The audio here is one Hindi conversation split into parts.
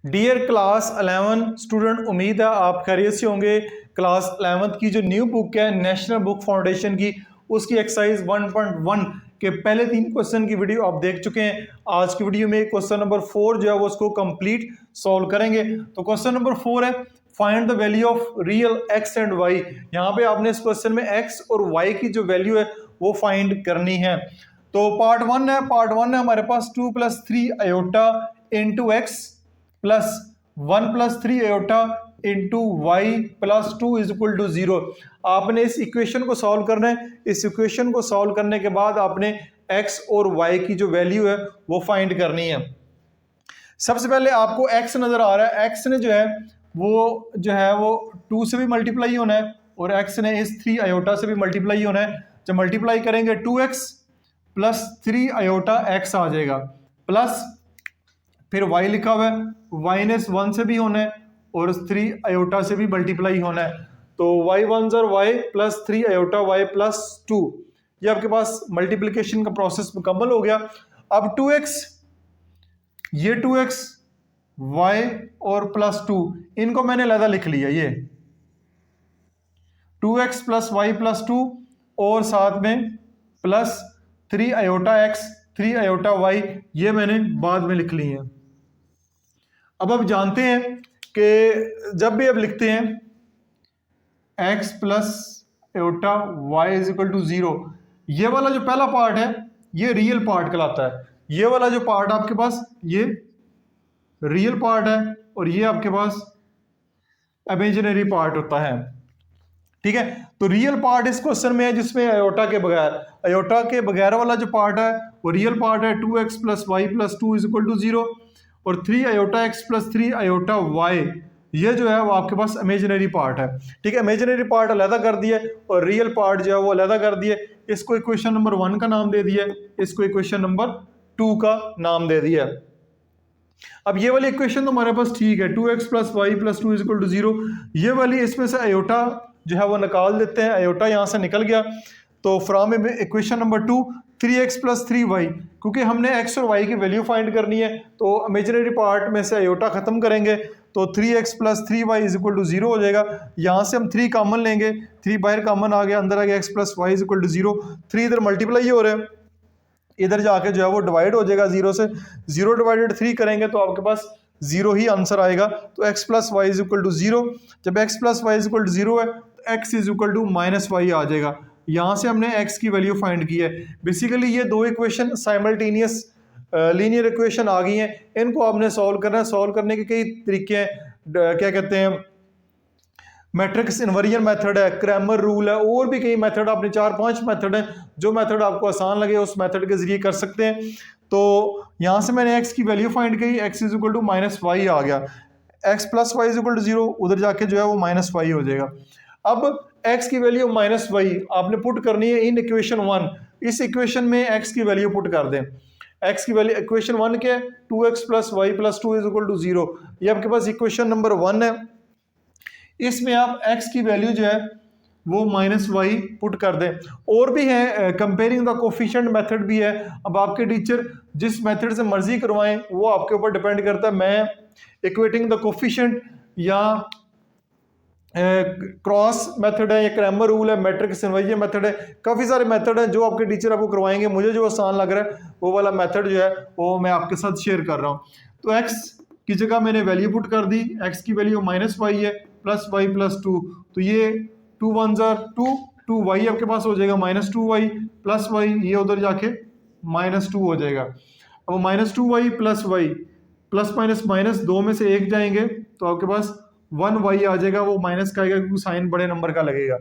डियर क्लास 11 स्टूडेंट, उम्मीद है आप खैरियत से होंगे। क्लास 11th की जो न्यू बुक है नेशनल बुक फाउंडेशन की, उसकी एक्सरसाइज 1.1 के पहले 3 क्वेश्चन की वीडियो आप देख चुके हैं। आज की वीडियो में क्वेश्चन नंबर 4 जो है वो उसको कंप्लीट सॉल्व करेंगे। तो क्वेश्चन नंबर 4 है find the value of real X and Y. यहाँ पे आपने इस क्वेश्चन में एक्स और वाई की जो वैल्यू है वो फाइंड करनी है। तो पार्ट वन है हमारे पास 2 + 3 iota into x plus 1 + 3 iota into y plus 2 is equal to 0। आपने इस इक्वेशन को सॉल्व करना है। इस इक्वेशन को सॉल्व करने के बाद आपने एक्स और वाई की जो वैल्यू है वो फाइंड करनी है। सबसे पहले आपको एक्स नजर आ रहा है। एक्स ने जो है वो 2 से भी मल्टीप्लाई होना है और एक्स ने इस 3 आयोटा से भी मल्टीप्लाई होना है। जब मल्टीप्लाई करेंगे 2x प्लस 3 आयोटा एक्स आ जाएगा, प्लस फिर y लिखा हुआ है, y ने 1 से भी होना है और 3 आयोटा से भी मल्टीप्लाई होना है। तो y 1 और y plus 3 iota y plus 2, ये आपके पास मल्टीप्लिकेशन का प्रोसेस मुकम्मल हो गया। अब 2x, ये 2x, y और प्लस 2, इनको मैंने अलग लिख लिया। ये 2x प्लस y प्लस 2 और साथ में plus 3 iota x 3 iota y, ये मैंने बाद में लिख ली है। अब आप जानते हैं कि जब भी आप लिखते हैं x plus iota y is equal to 0, ये वाला जो पहला पार्ट है ये रियल पार्ट कहलाता है। ये वाला जो पार्ट आपके पास ये रियल पार्ट है और ये आपके पास इमेजिनरी पार्ट होता है। ठीक है, तो रियल पार्ट इस क्वेश्चन में है जिसमें आयोटा के बगैर वाला जो पार्ट है वो रियल पार्ट है। 2x plus Y plus 2 is equal to 0 और 3 iota X plus 3 iota Y, ये जो है वो आपके पास इमेजिनरी पार्ट है। ठीक है, इमेजिनरी पार्ट अलग कर दिया और रियल पार्ट जो है वो अलग कर दिए। इसको इक्वेशन नंबर 1 का नाम दे दिया, इसको इक्वेशन नंबर 2 का नाम दे दिया। अब ये वाली इक्वेशन तो हमारे पास ठीक है, 2x plus Y plus 2 is equal to 0। ये वाली इसमें से आयोटा जो है वो निकाल देते हैं, आयोटा यहाँ से निकल गया। तो from equation number 2 3x plus 3y, क्योंकि हमने x और y की वैल्यू फाइंड करनी है तो इमेजिनरी पार्ट में से आयोटा खत्म करेंगे तो 3x plus 3y is equal to 0 हो जाएगा। यहाँ से हम 3 कॉमन लेंगे, 3 बाहर कॉमन आ गया, अंदर आ गया x plus Y is equal to 0। 3 इधर मल्टीप्लाई हो रहे हैं, इधर जाके जो है वो डिवाइड हो जाएगा 0 से। 0 डिवाइडेड 3 करेंगे तो आपके पास 0 ही आंसर आएगा। तो x plus Y is equal to 0, जब x plus Y is equal to 0 है तो x is equal to minus Y आ जाएगा। यहाँ से हमने x की वैल्यू फाइंड की है। बेसिकली ये दो इक्वेशन साइमल्टेनियस लीनियर इक्वेशन आ गई हैं, इनको आपने सॉल्व करना है। सॉल्व करने के कई तरीके हैं, क्या कहते हैं, मैट्रिक्स इन्वर्जन मेथड है, क्रैमर रूल है, और भी कई मेथड, आपने 4-5 मेथड हैं। जो मेथड आपको आसान लगे उस मेथड के जरिए कर सकते हैं। तो यहाँ से मैंने x की वैल्यू फाइंड की, x is equal to minus Y आ गया, x plus Y is equal to 0, उधर जाके जो है वो माइनस वाई हो जाएगा। अब x की वैल्यू माइनस वाई आपने पुट करनी है इन इक्वेशन 1। इस इक्वेशन में x की वैल्यू पुट कर दें। x की वैल्यू इक्वेशन 1 क्या है, 2x plus Y plus 2 is equal to 0, ये आपके पास इक्वेशन नंबर 1 है। इसमें आप x की वैल्यू जो है वो माइनस वाई पुट कर दें। और भी है, कंपेयरिंग द कोफिशिएंट मेथड भी है। अब आपके टीचर जिस मेथड से मर्जी करवाएं वो आपके ऊपर डिपेंड करता है। मैं इक्वेटिंग द कोफिशिएंट या क्रॉस मेथड है या क्रैमर रूल है, मैट्रिक्स इन्वर्जन मेथड है, काफ़ी सारे मेथड हैं जो आपके टीचर आपको करवाएंगे। मुझे जो आसान लग रहा है वो वाला मेथड जो है वो मैं आपके साथ शेयर कर रहा हूँ। तो x की जगह मैंने वैल्यू पुट कर दी, x की वैल्यू माइनस वाई है प्लस वाई प्लस 2, तो ये 2 1 2, 2y आपके पास हो जाएगा माइनस 2y प्लस वाई, ये उधर जाके माइनस 2 हो जाएगा। अब minus 2y plus Y, plus minus minus 2 में से 1 जाएंगे तो आपके पास 1y आ जाएगा, वो माइनस का आएगा क्योंकि साइन बड़े नंबर का लगेगा।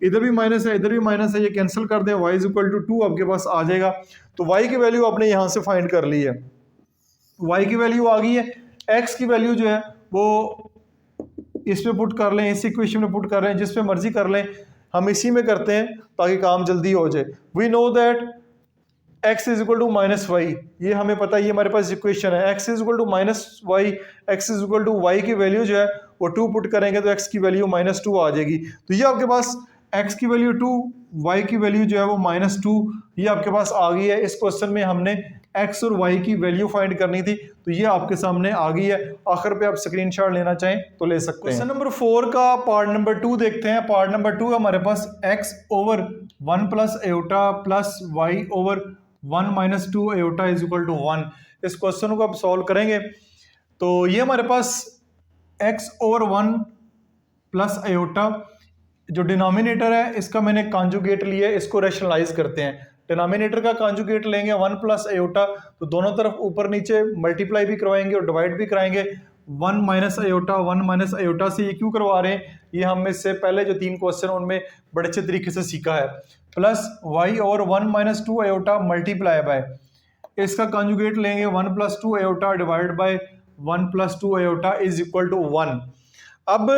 इधर भी माइनस है, इधर भी माइनस है, ये कैंसिल कर दें, y इज इक्वल टू 2 आपके पास आ जाएगा। तो y की वैल्यू आपने यहाँ से फाइंड कर ली है, y की वैल्यू आ गई है। x की वैल्यू जो है वो इसमें पुट कर लें, इस इक्वेशन में पुट कर लें, जिस पे मर्जी कर लें, हम इसी में करते हैं ताकि काम जल्दी हो जाए। We know that x is equal to minus Y, ये हमें पता है, ये हमारे पास इक्वेशन है। x is equal to minus Y, X is equal to Y की वैल्यू जो है वो 2 पुट करेंगे तो x की वैल्यू माइनस 2 आ जाएगी। तो ये आपके पास x की वैल्यू 2, y की वैल्यू जो है वो माइनस 2, ये आपके पास आ गई है। इस क्वेश्चन में हमने x और y की वैल्यू फाइंड करनी थी तो ये आपके सामने आ गई है। आखिर पे आप स्क्रीनशॉट लेना चाहें तो ले सकते हैं। क्वेश्चन नंबर 4 का पार्ट नंबर 2 देखते हैं। पार्ट नंबर 2 हमारे पास x over 1 plus iota plus Y over 1 minus 2 iota is equal to 1। इस क्वेश्चन को आप सॉल्व करेंगे तो ये हमारे पास x ओवर 1 प्लस एयोटा, जो डिनोमिनेटर है इसका मैंने कॉन्जुगेट लिया है, इसको रैशनलाइज करते हैं। डिनोमिनेटर का कॉन्जुगेट लेंगे 1 प्लस एयोटा, तो दोनों तरफ ऊपर नीचे मल्टीप्लाई भी करवाएंगे और डिवाइड भी कराएंगे। 1 माइनस एयोटा, 1 माइनस एयोटा से ये क्यों करवा रहे हैं, ये हम इससे पहले जो 3 क्वेश्चन उनमें बड़े अच्छे तरीके से सीखा है। प्लस वाई और 1 माइनस 2 एयोटा मल्टीप्लाई बाय, इसका कॉन्जुगेट लेंगे 1 plus 2 iota divide by 1 plus 2 iota is equal to 1। अब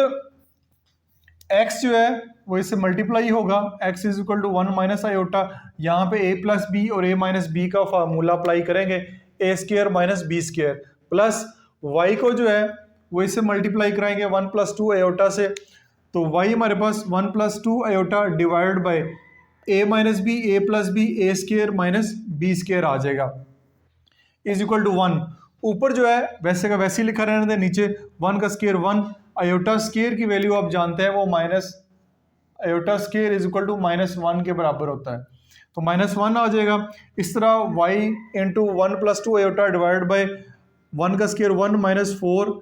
x जो है वो इससे मल्टीप्लाई होगा, x is equal to 1 minus iota, यहाँ पे a प्लस बी और a माइनस बी का फार्मूला अप्लाई करेंगे, a square minus B square, plus y को जो है वो इससे मल्टीप्लाई कराएंगे 1 प्लस 2 आयोटा से, तो y हमारे पास 1 plus 2 iota divide by a minus B, a plus B, a square minus B square आ जाएगा इज इक्वल टू 1। ऊपर जो है वैसे का वैसे ही लिखा रहने दें, नीचे 1 का स्क्र 1, आयोटा स्क्र की वैल्यू आप जानते हैं वो minus iota square is equal to -1 के बराबर होता है, तो -1 आ जाएगा। इस तरह y into 1 plus 2 iota divide by 1 का स्क्र 1 माइनस 4,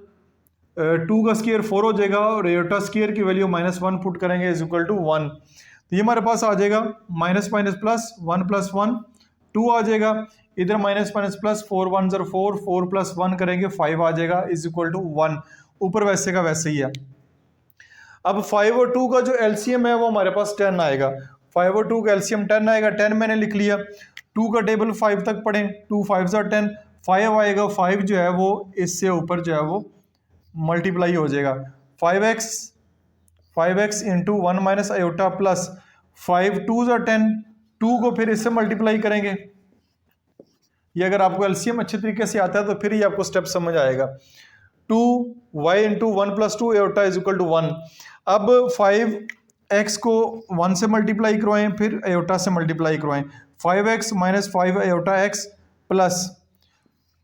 2 का स्क्र 4 हो जाएगा और आयोटा स्क्र की वैल्यू -1 पुट करेंगे इज इक्वल टू 1, तो ये हमारे पास आ जाएगा माइनस माइनस प्लस 1 प्लस 1 2 आ जाएगा, इधर माइनस माइनस प्लस 4 1 ज़र 4, 4 प्लस 1 करेंगे 5 आ जाएगा इज इक्वल टू 1। ऊपर वैसे का वैसे ही है। अब 5 और 2 का जो एलसीएम है वो हमारे पास 10 आएगा, 5 और 2 का एलसीएम 10 आएगा, 10 मैंने लिख लिया। 2 का टेबल 5 तक पढ़ें, 2 5 ज़र 10, 5 आएगा, 5 जो है वो इससे ऊपर जो है वो मल्टीप्लाई हो जाएगा, 5x into 1 minus iota plus 5 2 ज़र 10, 2 को फिर इससे मल्टीप्लाई करेंगे। ये अगर आपको एलसीएम अच्छे तरीके से आता है तो फिर ही आपको स्टेप समझ आएगा। 2y into 1 plus 2 iota is equal to 1। अब 5x को 1 से मल्टीप्लाई करवाएं, फिर एयोटा से मल्टीप्लाई करवाएं, 5x minus 5 iota x plus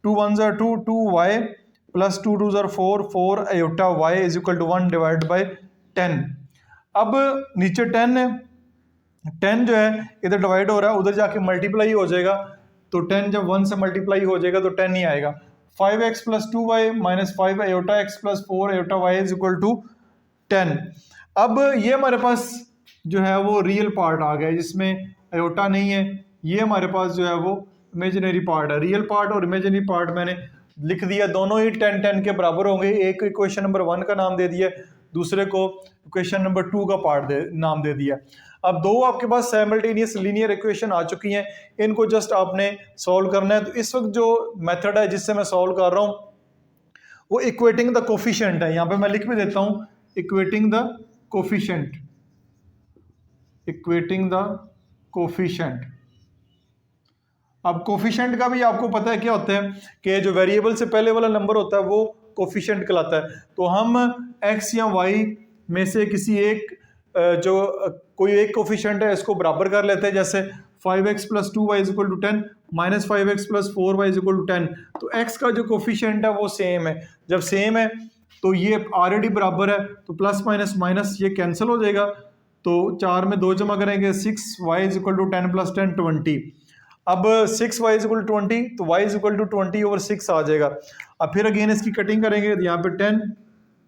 2 1 ज़र 2, 2y प्लस 2 2 ज़र 4, 4 iota y is equal to 1 divide by 10। अब नीचे 10 है, 10 जो है इधर डिवाइड हो रहा है, उधर जाके मल्टीप्लाई हो जाएगा, तो 10 जब 1 से मल्टीप्लाई हो जाएगा तो 10 ही आएगा। 5x plus 2y minus 5 iota x plus 4 iota y is equal to 10। अब ये हमारे पास जो है वो रियल पार्ट आ गया जिसमें एयोटा नहीं है, ये हमारे पास जो है वो इमेजिनरी पार्ट है। रियल पार्ट और इमेजिनरी पार्ट मैंने लिख दिया, दोनों ही 10 10 के बराबर होंगे। एक इक्वेशन नंबर 1 का नाम दे दिया, दूसरे को इक्वेशन नंबर 2 का पार्ट नाम दे दिया। अब दो आपके पास साइमल्टेनियस लीनियर इक्वेशन आ चुकी हैं, इनको जस्ट आपने सॉल्व करना है। तो इस वक्त जो मेथड है जिससे मैं सॉल्व कर रहा हूं वो इक्वेटिंग द कोफिशिएंट है। यहां पे मैं लिख भी देता हूं equating the coefficient, equating the coefficient. अब कोफिशिएंट का भी आपको पता है क्या होता है कि जो वेरिएबल से पहले वाला नंबर होता है वो कोफिशिएंट कहलाता है। तो हम x या y में से किसी एक जो कोई एक कोफिशिएंट है इसको बराबर कर लेते हैं, जैसे 5x plus 2y is equal to 10 minus 5x plus 4y is equal to 10। तो x का जो कोफिशिएंट है वो सेम है, जब सेम है तो ये ऑलरेडी बराबर है, तो प्लस माइनस माइनस ये कैंसिल हो जाएगा, तो 4 में 2 जमा करेंगे, 6y is equal to 10 plus 10 20। अब 6y इज इक्वल टू 20, तो y is equal to 20 over 6 आ जाएगा। अब फिर अगेन इसकी कटिंग करेंगे, तो यहाँ पे 10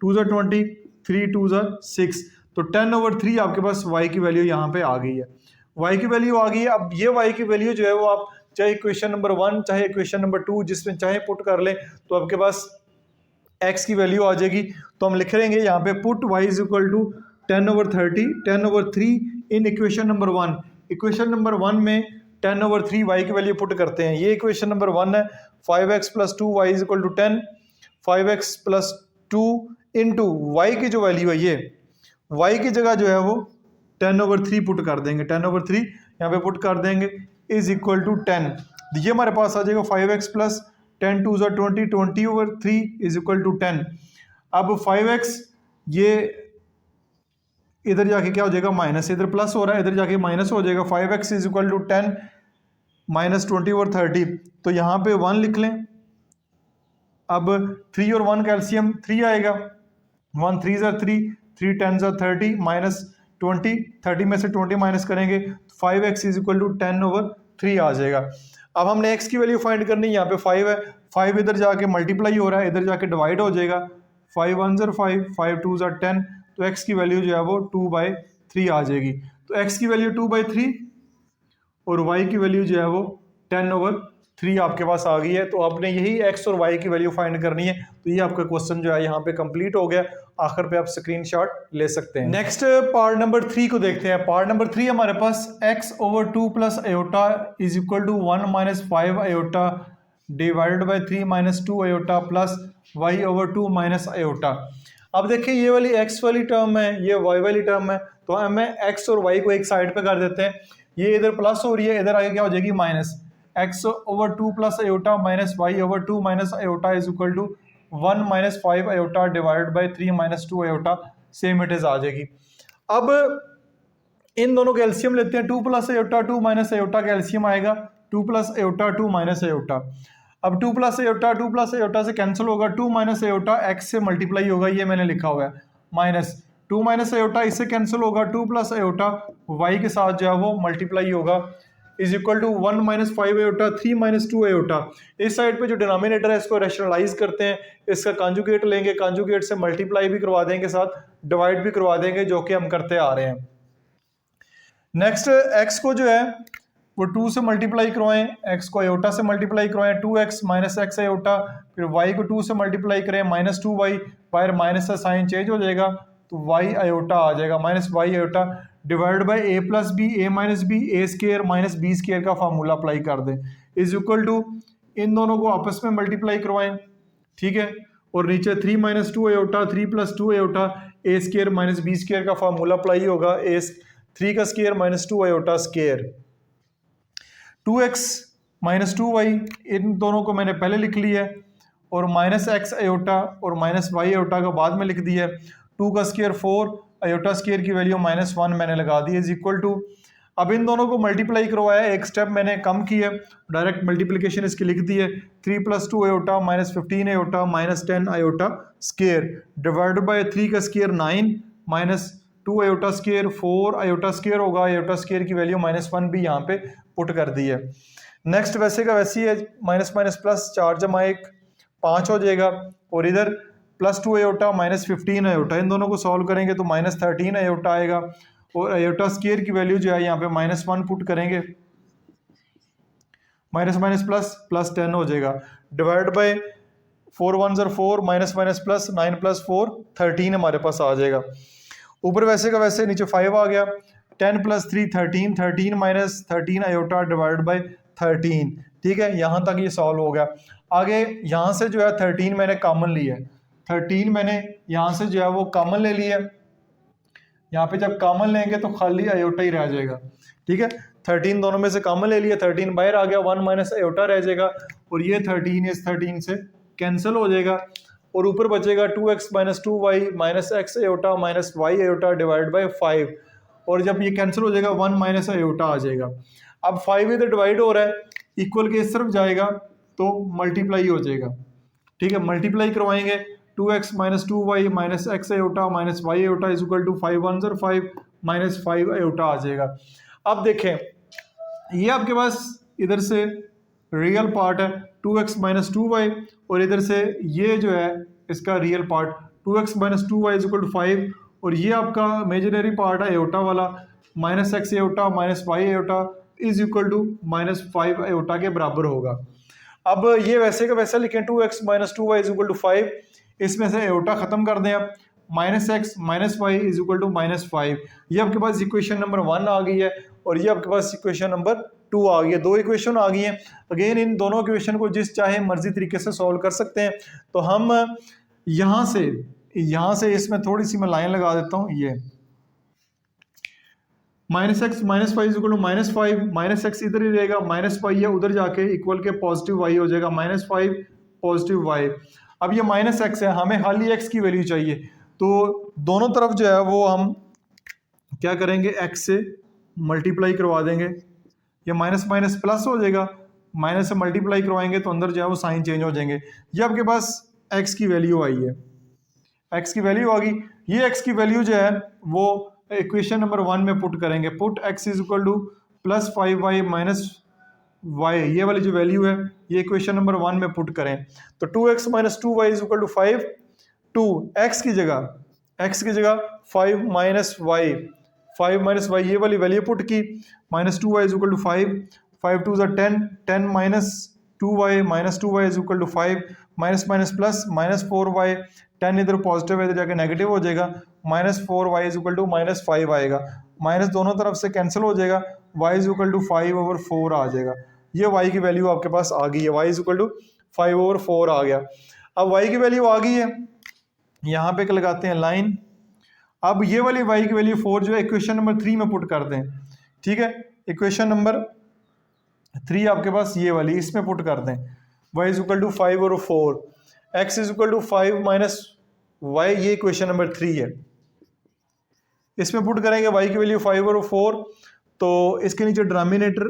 2 ज़र 20, 3 2 ज़र 6, तो 10 ओवर 3 आपके पास y की वैल्यू यहाँ पे आ गई है, y की वैल्यू आ गई है। अब ये y की वैल्यू जो है वो आप चाहे इक्वेशन नंबर 1 चाहे इक्वेशन नंबर 2 जिसमें चाहे पुट कर लें, तो आपके पास x की वैल्यू आ जाएगी। तो हम लिख लेंगे यहाँ पे put y is equal to 10 over 30, 10 over 3 in equation number 1। Equation number 1 में 10 ओवर 3 y की वैल्यू पुट करते हैं, ये इक्वेशन नंबर 1 है। 5x plus 2y is equal to 10, 5x plus 2 into Y की जो वैल्यू है ये y की जगह जो है वो 10 ओवर 3 पुट कर देंगे, 10 ओवर 3 यहाँ पे पुट कर देंगे इज इक्वल टू 10। ये हमारे पास आ जाएगा 5x प्लस 10 2 ज़र 20, 20 ओवर 3 इज इक्वल टू 10। अब 5x ये इधर जाके क्या हो जाएगा माइनस, इधर प्लस हो रहा है इधर जाके माइनस हो जाएगा, 5x is equal to 10 minus 20 over 30, तो यहाँ पे 1 लिख लें अब 3 और 1 का एलसीएम 3 आएगा, 1 3 ज़ा 3, 3 10 ज़ा 30 माइनस 20, 30 में से 20 माइनस करेंगे तो 5x इज इक्वल टू 10/3 आ जाएगा। अब हमने x की वैल्यू फाइंड करनी है, यहाँ पे 5 है, 5 इधर जाके मल्टीप्लाई हो रहा है, इधर जाके डिवाइड हो जाएगा, 5 1 ज़ा 5, 5 2 ज़ा 10, तो x की वैल्यू जो है वो 2/3 आ जाएगी। तो x की वैल्यू 2/3 और y की वैल्यू जो है वो 10/3 आपके पास आ गई है। तो आपने यही x और y की वैल्यू फाइंड करनी है। तो ये आपका क्वेश्चन जो है यहाँ पे कंप्लीट हो गया। आखिर पे आप स्क्रीनशॉट ले सकते हैं। नेक्स्ट पार्ट नंबर 3 को देखते हैं। पार्ट नंबर 3 हमारे पास x/2 plus iota is equal to 1 minus 5 iota divided by 3 minus 2 iota plus y/2 minus iota. अब देखिए ये वाली x वाली टर्म है, ये y वाली टर्म है, तो हमें x और y को एक साइड पे कर देते हैं। ये इधर प्लस हो रही है, इधर आगे क्या हो जाएगी minus, x/2 plus iota minus y/2 minus iota is equal to 1 minus 5 iota divided by 3 minus 2 iota, same it is आ जाएगी। अब इन दोनों का एलसीएम लेते हैं, 2 प्लस आयोटा 2 माइनस आयोटा का एलसीएम आएगा 2 प्लस आयोटा 2 माइनस आयोटा। अब 2 प्लस आयोटा से कैंसिल होगा, 2 माइनस आयोटा x से मल्टीप्लाई होगा, ये मैंने लिखा हुआ है, माइनस 2 माइनस आयोटा इससे कैंसिल होगा, 2 प्लस आयोटा y के साथ जो है वो मल्टीप्लाई होगा is equal to 1 minus 5 iota 3 minus 2 iota. इस साइड पे जो डिनोमिनेटर है इसको रैशनलाइज करते हैं, इसका कॉन्जुगेट लेंगे, कॉन्जुगेट से मल्टीप्लाई भी करवा देंगे, साथ डिवाइड भी करवा देंगे, जो कि हम करते आ रहे हैं। नेक्स्ट x को जो है वो 2 से मल्टीप्लाई करवाएं, x को आयोटा से मल्टीप्लाई करवाएं, 2x माइनस x आयोटा, फिर y को 2 से मल्टीप्लाई करें माइनस 2y, बाहर माइनस का साइन चेंज हो जाएगा तो y आयोटा आ जाएगा, minus y iota divide by a plus B, a minus b, a square minus b square का फार्मूला अप्लाई कर दें इज इक्वल टू, इन दोनों को आपस में मल्टीप्लाई करवाएं, ठीक है, और नीचे 3 माइनस 2 आयोटा 3 प्लस 2 आयोटा ए स्केयर माइनस बी स्केयर का फार्मूला अप्लाई होगा, ए 3 का square minus 2 iota square, 2x minus 2y, इन दोनों को मैंने पहले लिख लिया है, और माइनस x आयोटा और माइनस y आयोटा का बाद में लिख दिया है, 2 का स्केयर 4, आयोटा स्केयर की वैल्यू माइनस 1 मैंने लगा दी इज इक्वल टू, अब इन दोनों को मल्टीप्लाई करवाया, एक स्टेप मैंने कम किया, डायरेक्ट मल्टीप्लिकेशन इसकी लिख दी है, 3 plus 2 iota minus 15 iota minus 10 iota square divided by 3 का square 9 minus 2 iota square 4 iota square होगा, आयोटा स्केयर की वैल्यू माइनस 1 भी यहाँ पे पुट कर दी है। नेक्स्ट वैसे का वैसी है, माइनस माइनस प्लस 4 जमा 1 5 हो जाएगा, और इधर प्लस 2 आयोटा माइनस 15 आयोटा, इन दोनों को सॉल्व करेंगे तो माइनस 13 आयोटा आएगा, और आयोटा स्केयर की वैल्यू जो है यहाँ पे माइनस 1 पुट करेंगे, माइनस माइनस प्लस प्लस 10 हो जाएगा, डिवाइड बाय 4 1 ज़र 4 माइनस माइनस प्लस 9 प्लस 4 13 हमारे पास आ जाएगा। ऊपर वैसे का वैसे नीचे 5 आ गया, 10 plus 3 13, 13 minus 13 iota divide by 13, ठीक है, यहाँ तक ये सॉल्व हो गया। आगे यहाँ से जो है 13 मैंने कॉमन लिया है, 13 मैंने यहाँ से जो है वो कॉमन ले लिया, यहाँ पे जब कॉमन लेंगे तो खाली आयोटा ही रह जाएगा, ठीक है, 13 दोनों में से कॉमन ले लिया, 13 बाहर आ गया, 1 माइनस आयोटा रह जाएगा, और ये 13 इस 13 से कैंसिल हो जाएगा, और ऊपर बचेगा 2x minus 2y minus x iota minus y iota divide by 5, और जब ये कैंसिल हो जाएगा 1 माइनस आयोटा आ जाएगा। अब 5 इधर डिवाइड हो रहा है, इक्वल के इस तरफ जाएगा तो मल्टीप्लाई हो जाएगा, ठीक है, मल्टीप्लाई करवाएंगे, 2x minus 2y minus x iota minus y iota is equal to 5 1 ज़र 5 माइनस 5 आयोटा आ जाएगा। अब देखें ये आपके पास इधर से रियल पार्ट है 2x माइनस 2y, और इधर से ये जो है इसका real part 2x minus 2y is equal to 5, और ये आपका इमेजिनरी पार्ट है आयोटा वाला, minus x iota minus y iota is equal to minus 5 iota के बराबर होगा। अब ये वैसे का वैसा लिखें, 2x minus 2y is equal to 5, इसमें से आयोटा खत्म कर दें, आप minus x minus y is equal to minus 5, ये आपके पास इक्वेशन नंबर 1 आ गई है, और ये आपके पास इक्वेशन नंबर 2 आ गई है, दो इक्वेशन आ गई हैं। अगेन इन दोनों इक्वेशन को जिस चाहे मर्जी तरीके से सॉल्व कर सकते हैं। तो हम यहाँ से इसमें थोड़ी सी मैं लाइन लगा देता हूँ, ये minus x minus y equal to minus 5, minus x इधर ही रहेगा, माइनस वाई है उधर जाके इक्वल के पॉजिटिव वाई हो जाएगा, माइनस 5 पॉजिटिव वाई। अब ये माइनस एक्स है, हमें खाली एक्स की वैल्यू चाहिए, तो दोनों तरफ जो है वो हम क्या करेंगे, एक्स से मल्टीप्लाई करवा देंगे, ये माइनस माइनस प्लस हो जाएगा, माइनस से मल्टीप्लाई करवाएंगे तो अंदर जो है वो साइन चेंज हो जाएंगे। ये आपके पास x की वैल्यू आई है, x की वैल्यू आ गई। ये x की वैल्यू जो है वो इक्वेशन नंबर 1 में पुट करेंगे। Put x is equal to +5y minus y, ये वाली जो वैल्यू है ये इक्वेशन नंबर 1 में पुट करें तो 2x minus 2y is equal to 5। 2 x की जगह 5 माइनस y, ये वाली वैल्यू पुट की, minus 2y is equal to 5, 5 2 10, 10 minus 2y is equal to 5, minus minus plus minus 4y, 10 इधर पॉजिटिव है इधर जाके नेगेटिव हो जाएगा, minus 4y is equal to minus 5 आएगा, माइनस दोनों तरफ से कैंसिल हो जाएगा, y इज इक्वल टू 5/4 आ जाएगा। ये y की वैल्यू आपके पास आ गई है, y इज इक्वल टू 5/4 आ गया। अब y की वैल्यू आ गई है, यहाँ पे लगाते हैं लाइन। अब ये वाली y की वैल्यू 4 जो है इक्वेशन नंबर 3 में पुट करते हैं, ठीक है। इक्वेशन नंबर 3 आपके पास ये वाली, इसमें पुट करते हैं y is equal to 5/4, x is equal to 5 minus y, ये इक्वेशन नंबर 3 है। इसमें पुट करेंगे y की वैल्यू 5/4, तो इसके नीचे डिनोमिनेटर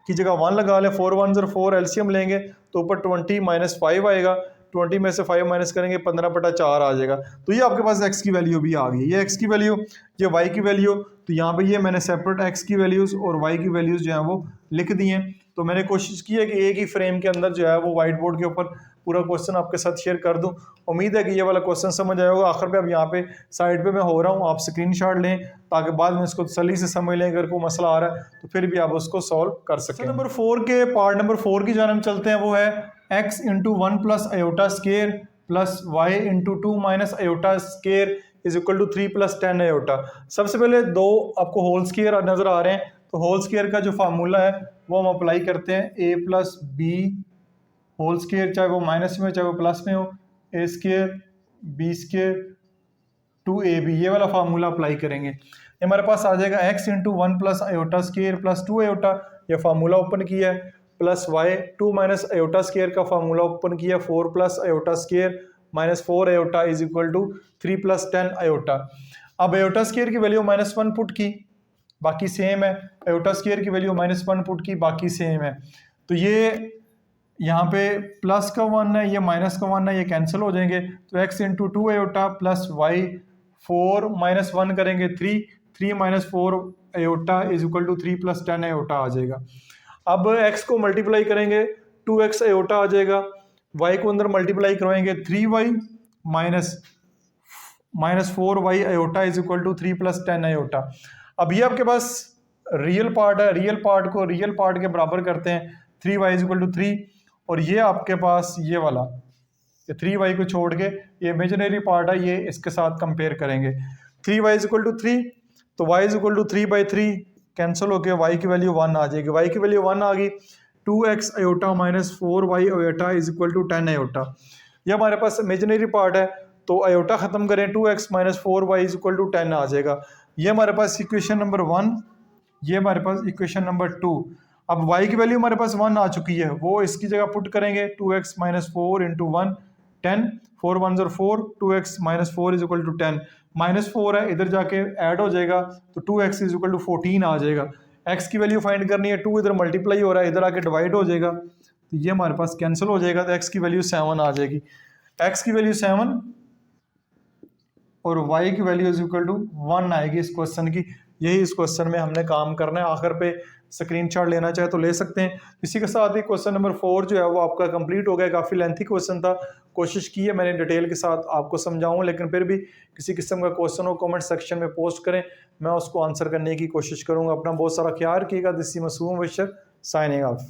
की जगह 1 लगा लें, 4 1 4, एलसीएम लेंगे तो ऊपर 20 माइनस 5 आएगा, 20 में से 5 माइनस करेंगे 15/4 आ जाएगा। तो ये आपके पास x की वैल्यू भी आ गई, ये x की वैल्यू, ये y की वैल्यू। तो यहाँ पे ये मैंने सेपरेट x की वैल्यूज़ और y की वैल्यूज़ जो है वो लिख दी हैं। तो मैंने कोशिश की है कि एक ही फ्रेम के अंदर जो है वो वाइट बोर्ड के ऊपर पूरा क्वेश्चन आपके साथ शेयर कर दूं। उम्मीद है कि ये वाला क्वेश्चन समझ आया होगा। आखिर पे अब यहाँ पे साइड पे मैं हो रहा हूँ, आप स्क्रीनशॉट लें ताकि बाद में इसको तसल्ली से समझ लें। अगर कोई मसला आ रहा है तो फिर भी आप उसको सॉल्व कर सकें। नंबर 4 के पार्ट नंबर 4 की जानब चलते हैं, वो है x into 1 plus iota square plus y into 2 minus iota square is equal to 3 plus 10 iota. सबसे पहले दो आपको होल स्केयर नजर आ रहे हैं, तो होल स्केयर का जो फार्मूला है वो हम अप्लाई करते हैं, a plus b whole square, चाहे वो माइनस में चाहे वो प्लस में हो, ए स्केयर बी स्केयर 2ab, ये वाला फार्मूला अप्लाई करेंगे। हमारे पास आ जाएगा x into 1 plus iota square plus 2 iota, ये फार्मूला ओपन किया है, plus y 2 minus iota square का फार्मूला ओपन किया, 4 plus iota square minus 4 iota is equal to 3 plus 10 iota. अब आयोटा स्केयर की वैल्यू -1 पुट की, बाकी सेम है, आयोटा स्केयर की वैल्यू -1 पुट की, बाकी सेम है। तो ये यहाँ पे प्लस का 1 है, ये माइनस का 1 है, ये कैंसिल हो जाएंगे। तो x into 2 iota plus y 4 minus 1 करेंगे 3 minus 4 iota is equal to 3 plus 10 iota आ जाएगा। अब x को मल्टीप्लाई करेंगे 2x आयोटा आ जाएगा, y को अंदर मल्टीप्लाई करवाएंगे 3y minus 4y iota is equal to 3 plus 10 iota. अब ये आपके पास रियल पार्ट है, रियल पार्ट को रियल पार्ट के बराबर करते हैं, 3y इज इक्वल टू 3, और ये आपके पास ये वाला, ये 3y को छोड़ के ये इमेजिनरी पार्ट है, ये इसके साथ कंपेयर करेंगे। 3y इज इक्वल टू 3, तो y is equal to 3/3 cancel होके y की वैल्यू 1 आ जाएगी, y की वैल्यू 1 आ गई। 2x iota minus 4y iota is equal to 10 iota. ये हमारे पास इमेजिनरी पार्ट है, तो आयोटा खत्म करें, 2x minus 4y is equal to 10 आ जाएगा। ये हमारे पास इक्वेशन नंबर 1, ये हमारे पास इक्वेशन नंबर 2। अब y की वैल्यू हमारे पास 1 आ चुकी है, वो इसकी जगह पुट करेंगे, 2x minus 4 into 1 10, 4 1 4, 2x minus 4 is equal to 10, minus 4 है इधर जाके ऐड हो जाएगा, तो 2x इज इक्वल टू 14 आ जाएगा। x की वैल्यू फाइंड करनी है, 2 इधर मल्टीप्लाई हो रहा है, इधर आके डिवाइड हो जाएगा, तो ये हमारे पास कैंसिल हो जाएगा, तो x की वैल्यू 7 आ जाएगी। x की वैल्यू 7 और y की वैल्यू इज इक्वल टू 1 आएगी इस क्वेश्चन की। यही इस क्वेश्चन में हमने काम करना है। आखिर पे स्क्रीनशॉट लेना चाहे तो ले सकते हैं। इसी के साथ ही क्वेश्चन नंबर 4 जो है वो आपका कंप्लीट हो गया। काफ़ी लेंथी क्वेश्चन था, कोशिश की है मैंने डिटेल के साथ आपको समझाऊं, लेकिन फिर भी किसी किस्म का क्वेश्चन हो कमेंट सेक्शन में पोस्ट करें, मैं उसको आंसर करने की कोशिश करूंगा। अपना बहुत सारा ख्याल रखिएगा। दिस इज मासूम बशर साइनिंग ऑफ।